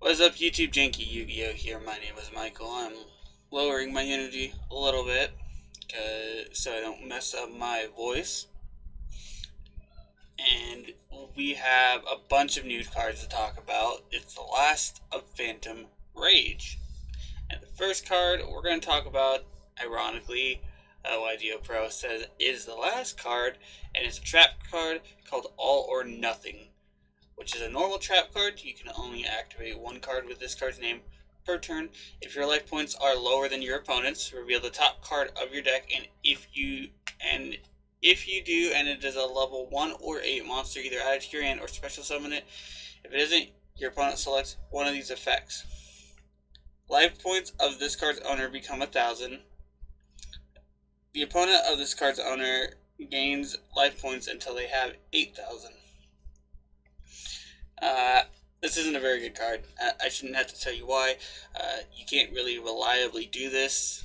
What's up, YouTube? JankyYGO here. My name is Mikhael. I'm lowering my energy a little bit so I don't mess up my voice. And we have a bunch of new cards to talk about. It's the last of Phantom Rage. And the first card we're going to talk about, ironically, YGO Pro says is the last card, and it's a trap card called All or Nothing, which is a normal trap card. You can only activate one card with this card's name per turn. If your life points are lower than your opponent's, reveal the top card of your deck, and if you do, and it is a level 1 or 8 monster, either add it to your hand or special summon it. If it isn't, your opponent selects one of these effects. Life points of this card's owner become 1,000. The opponent of this card's owner gains life points until they have 8,000. This isn't a very good card. I shouldn't have to tell you why. You can't really reliably do this.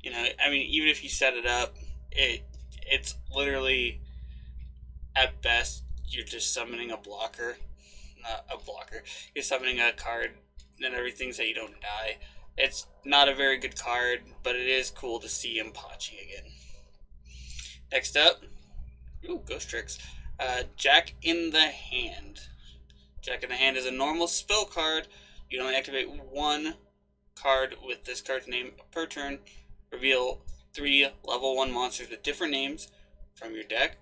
I mean, even if you set it up, it's literally, at best, you're just summoning a blocker. Not a blocker. You're summoning a card and everything so you don't die. It's not a very good card, but it is cool to see him Pachi again. Next up, Ghost Tricks. Jack in the Hand. Jack in the Hand is a normal spell card. You can only activate one card with this card's name per turn. Reveal 3 level 1 monsters with different names from your deck.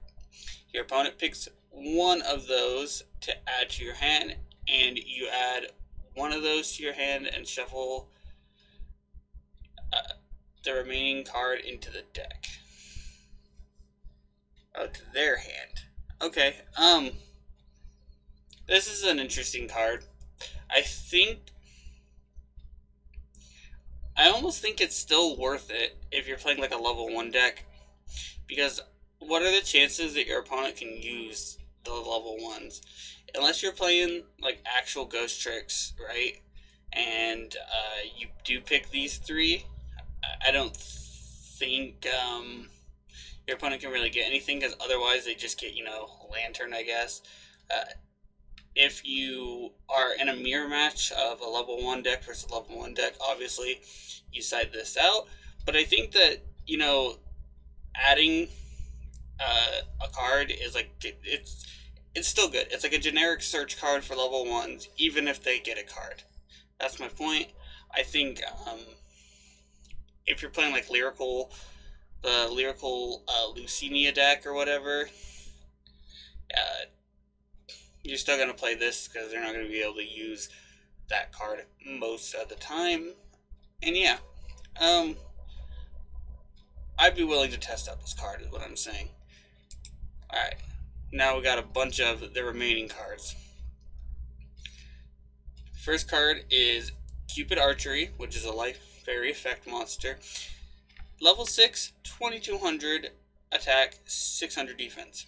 Your opponent picks one of those to add to your hand, and you add one of those to your hand and shuffle the remaining card into the deck. To their hand. Okay, this is an interesting card. I almost think it's still worth it if you're playing like a level 1 deck, because what are the chances that your opponent can use the level 1s? Unless you're playing like actual Ghost Tricks, right? And you do pick these 3, I don't think your opponent can really get anything, because otherwise they just get, Lantern, I guess. If you are in a mirror match of a level 1 deck versus a level 1 deck, obviously you side this out. But I think that, adding a card is like, it's still good. It's like a generic search card for level 1s, even if they get a card. That's my point. I think if you're playing like the lyrical Lucinia deck or whatever, you're still going to play this because they're not going to be able to use that card most of the time. And yeah, I'd be willing to test out this card is what I'm saying. Alright, now we got a bunch of the remaining cards. First card is Cupid Archery, which is a life fairy effect monster. Level 6, 2200 attack, 600 defense.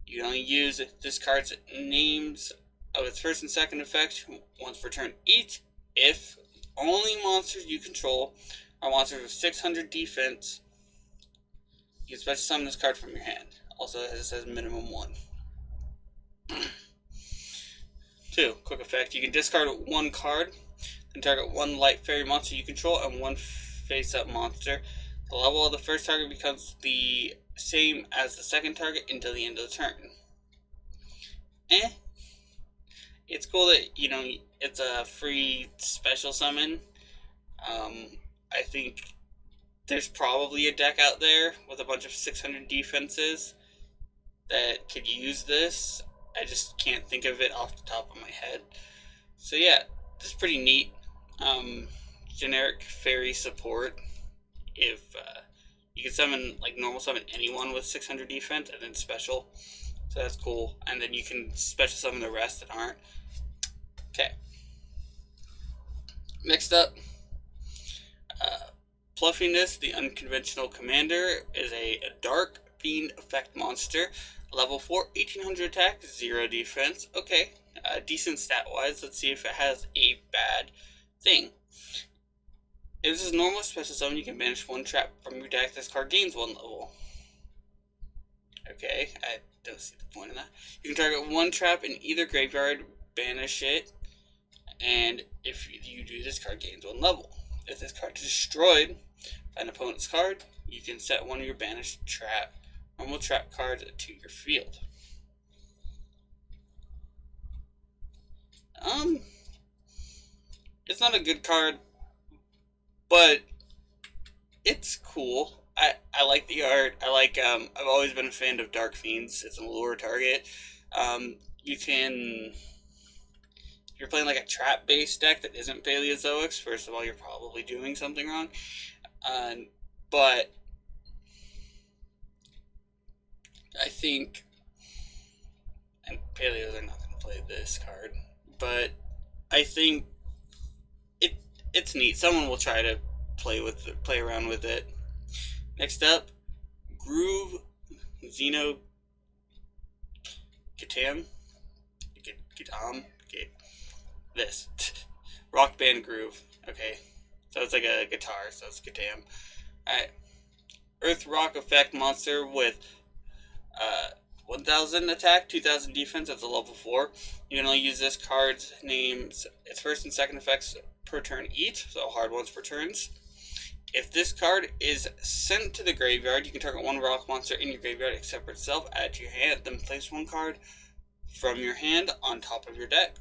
You can only use this card's names of its first and second effect once per turn each. If only monsters you control are monsters with 600 defense, you can special summon this card from your hand. Also, as it says, minimum 1. 2, quick effect. You can discard 1 card and target 1 light fairy monster you control and 1 face-up monster. The level of the first target becomes the same as the second target until the end of the turn. It's cool that, it's a free special summon. I think there's probably a deck out there with a bunch of 600 defenses that could use this. I just can't think of it off the top of my head. So yeah, this is pretty neat. Generic fairy support. If you can summon, like normal summon anyone with 600 defense and then special. So that's cool. And then you can special summon the rest that aren't. Okay. Next up, Fluffiness, the Unconventional Commander, is a Dark Fiend effect monster. Level 4, 1800 attack, 0 defense. Okay, decent stat-wise. Let's see if it has a bad thing. If this is normal special summon, you can banish 1 trap from your deck. This card gains 1 level. Okay, I don't see the point of that. You can target 1 trap in either graveyard, banish it, and if you do this card, gains 1 level. If this card is destroyed by an opponent's card, you can set one of your banished normal trap cards to your field. It's not a good card, but it's cool. I like the art. I like, I've always been a fan of Dark Fiends. It's an allure target. You can, if you're playing like a trap-based deck that isn't Paleozoics, first of all, you're probably doing something wrong. But I think, and Paleos are not going to play this card, but I think it's neat. Someone will try to play around with it. Next up, Groove Xeno Gatam. This Rock Band Groove. Okay, so it's like a guitar, so it's Gatam. Alright, Earth Rock effect monster with 1000 attack, 2000 defense. That's a level 4. You can only use this card's names, its first and second effects per turn each, so hard ones per turns. If this card is sent to the graveyard, you can target one rock monster in your graveyard except for itself, add it to your hand, then place one card from your hand on top of your deck.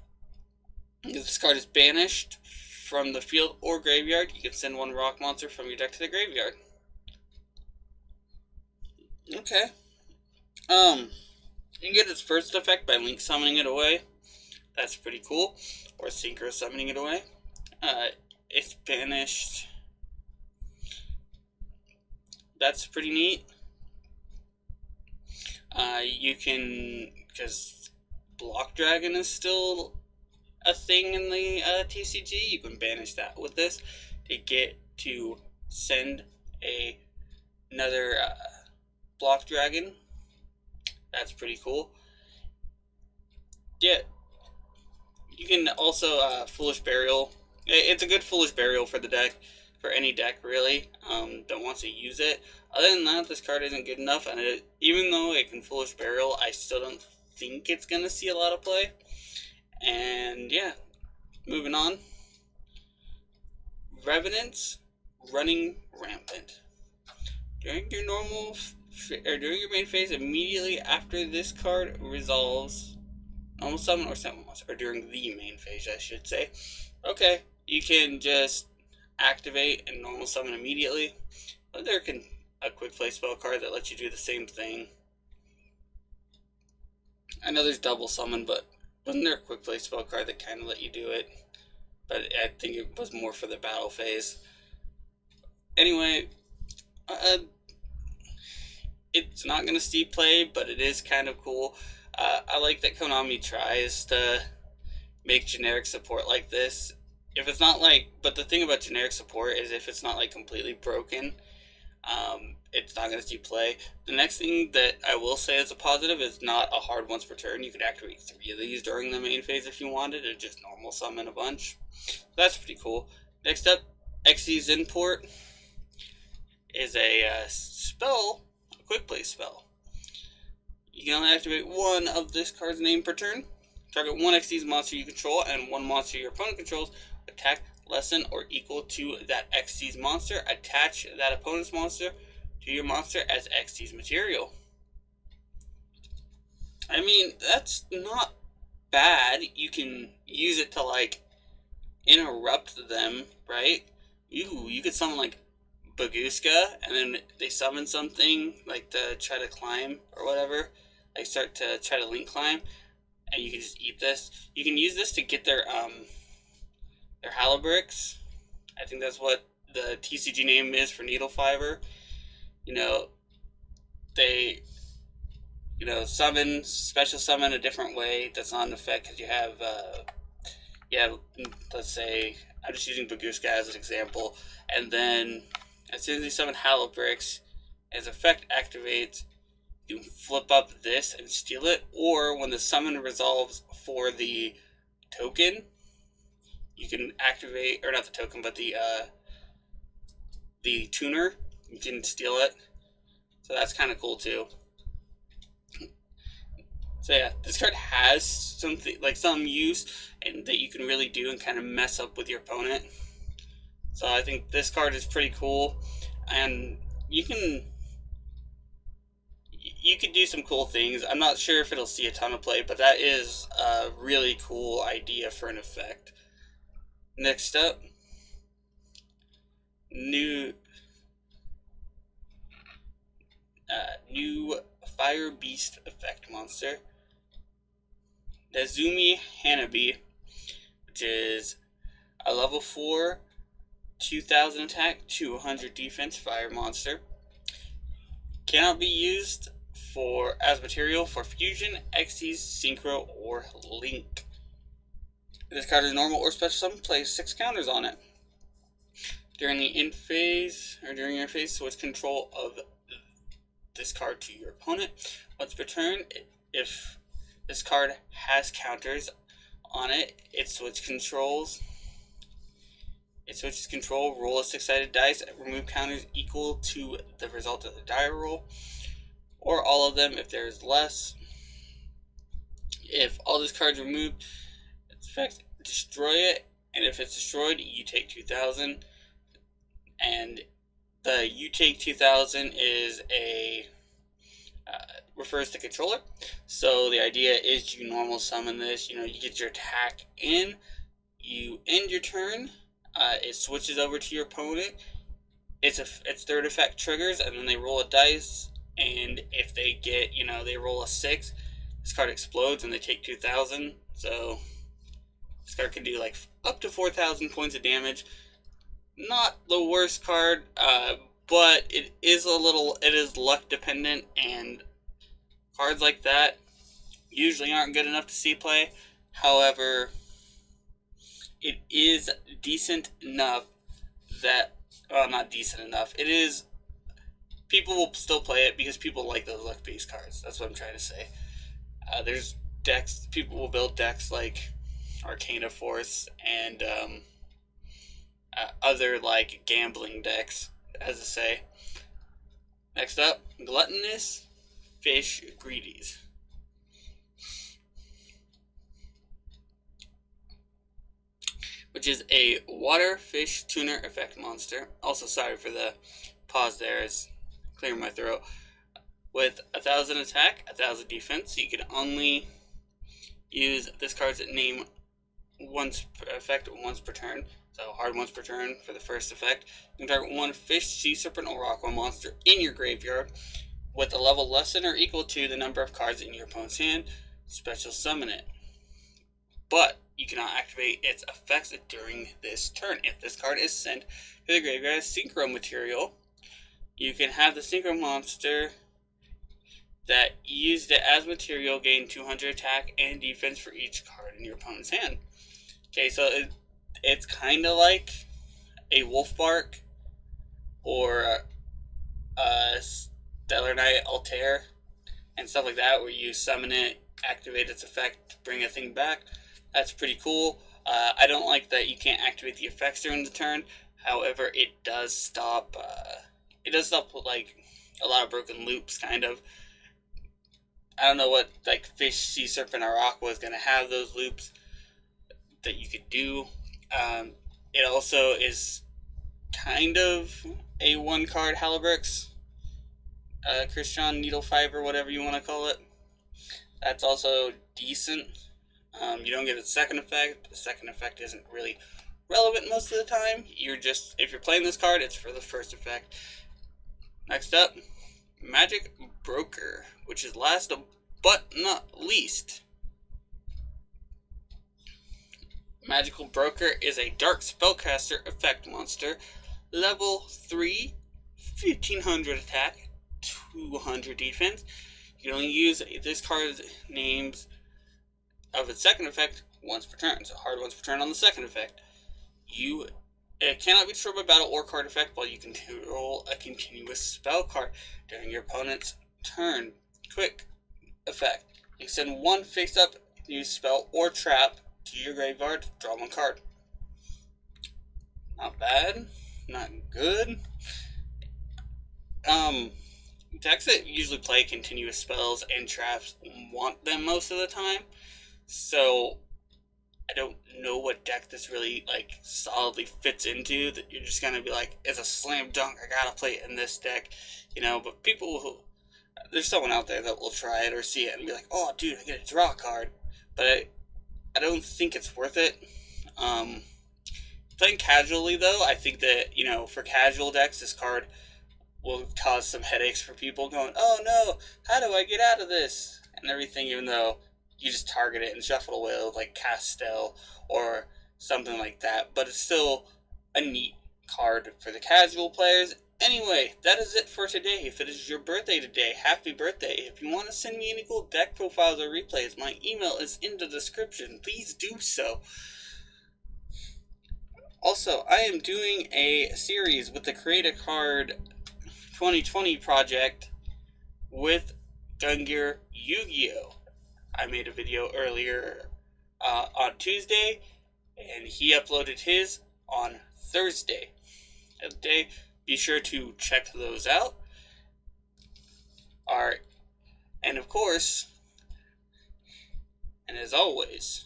If this card is banished from the field or graveyard, you can send one rock monster from your deck to the graveyard. Okay. You can get its first effect by link summoning it away. That's pretty cool. Or synchro summoning it away. It's banished. That's pretty neat. You can, because Block Dragon is still a thing in the TCG, you can banish that with this to get to send another Block Dragon. That's pretty cool. Yeah. You can also Foolish Burial. It's a good Foolish Burial for the deck, for any deck really that wants to use it. Other than that, this card isn't good enough, and even though it can Foolish Burial, I still don't think it's going to see a lot of play. And yeah, moving on. Revenants Running Rampant. During your during your main phase, immediately after this card resolves, normal summon or summon monster, or during the main phase, I should say. Okay, you can just activate and normal summon immediately. But there can a quick play spell card that lets you do the same thing. I know there's double summon, but wasn't there a quick play spell card that kind of let you do it? But I think it was more for the battle phase. Anyway, it's not going to see play, but it is kind of cool. I like that Konami tries to make generic support like this. If it's not like, but the thing about generic support is if it's not like completely broken, it's not going to see play. The next thing that I will say as a positive is not a hard once per turn. You could activate 3 of these during the main phase if you wanted, or just normal summon a bunch. That's pretty cool. Next up, Xyz Import is a spell, a quick play spell. You can only activate one of this card's name per turn. Target one Xyz monster you control and one monster your opponent controls. Attack less than or equal to that Xyz monster. Attach that opponent's monster to your monster as Xyz material. I mean, that's not bad. You can use it to like interrupt them, right? You could summon like Baguska, and then they summon something like to try to climb or whatever. Like start to try to link climb, and you can just eat this. You can use this to get their Halabrix. I think that's what the TCG name is for needle fiber. You know, they, special summon a different way. That's not an effect because you have, let's say, I'm just using Baguska as an example. And then, as soon as you summon Halabrix, as effect activates, you can flip up this and steal it. Or when the summon resolves for the token, you can activate, or not the token, but the tuner. You can steal it. So that's kind of cool too. So yeah, this card has something like some use and that you can really do and kind of mess up with your opponent. So I think this card is pretty cool, and you can do some cool things. I'm not sure if it'll see a ton of play, but that is a really cool idea for an effect. Next up, new Fire Beast effect monster, Nezumi Hanabi, which is a level 4, 2000 attack, 200 defense fire monster. Cannot be used as material for fusion, Xyz, synchro, or link. This card is normal or special summon. Place 6 counters on it. During the end phase, or during your phase, switch control of this card to your opponent. Once per turn, if this card has counters on it, it switches control. Roll a 6-sided dice, remove counters equal to the result of the die roll, or all of them if there is less. If all these cards are removed, effect, destroy it, and if it's destroyed, you take 2,000. And the you take 2,000 is refers to controller. So the idea is you normal summon this. You get your attack in, you end your turn. It switches over to your opponent. Its third effect triggers, and then they roll a dice. And if they get, they roll a 6, this card explodes and they take 2,000. So this card can do like up to 4,000 points of damage. Not the worst card, but it is luck dependent, and cards like that usually aren't good enough to see play. However, it is decent enough that, not decent enough, it is, people will still play it because people like those luck-based cards. That's what I'm trying to say. There's decks, people will build decks like Arcana Force and other like gambling decks, as I say. Next up, Gluttonous Fish Greedies. Which is a water fish tuner effect monster. Also, sorry for the pause there, it's clearing my throat. With 1,000 attack, 1,000 defense, you can only use this card's name once per turn. So hard once per turn for the first effect. You can target one fish, sea serpent, or aqua monster in your graveyard with a level less than or equal to the number of cards in your opponent's hand. Special summon it. But you cannot activate its effects during this turn. If this card is sent to the graveyard as synchro material, you can have the synchro monster that used it as material gain 200 attack and defense for each card in your opponent's hand. Okay, so it's kind of like a Wolfbark or a Stellar Knight Altair and stuff like that, where you summon it, activate its effect, bring a thing back. That's pretty cool. I don't like that you can't activate the effects during the turn. However, it does stop. Like a lot of broken loops, kind of. I don't know what like fish, sea serpent, or aqua is going to have those loops that you could do. It also is kind of a one-card Haliburx, Christian Needle Fiber, whatever you want to call it. That's also decent. You don't get a second effect. The second effect isn't really relevant most of the time. If you're playing this card, it's for the first effect. Next up, Magic Broker, which is last but not least. Magical Broker is a dark spellcaster effect monster. Level 3, 1,500 attack, 200 defense. You can only use this card's names of its second effect once per turn. So hard once per turn on the second effect. It cannot be destroyed by battle or card effect while you control a continuous spell card during your opponent's turn. Quick effect. You can send one face-up new spell or trap to your graveyard, draw one card. Not bad. Not good. decks that usually play continuous spells and traps want them most of the time. So I don't know what deck this really like solidly fits into. That you're just gonna be like, it's a slam dunk. I gotta play it in this deck, you know. But there's someone out there that will try it or see it and be like, oh, dude, I get to draw a card. But I don't think it's worth it. Playing casually though, I think that, you know, for casual decks, this card will cause some headaches for people going, oh no, how do I get out of this? And everything, even though you just target it and shuffle away with like Castel or something like that. But it's still a neat card for the casual players. Anyway, that is it for today. If it is your birthday today, happy birthday. If you want to send me any cool deck profiles or replays, my email is in the description. Please do so. Also, I am doing a series with the Create a Card 2020 project with JankyYGO. I made a video earlier on Tuesday, and he uploaded his on Thursday. Today, be sure to check those out. Alright, and of course, and as always,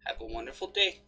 have a wonderful day.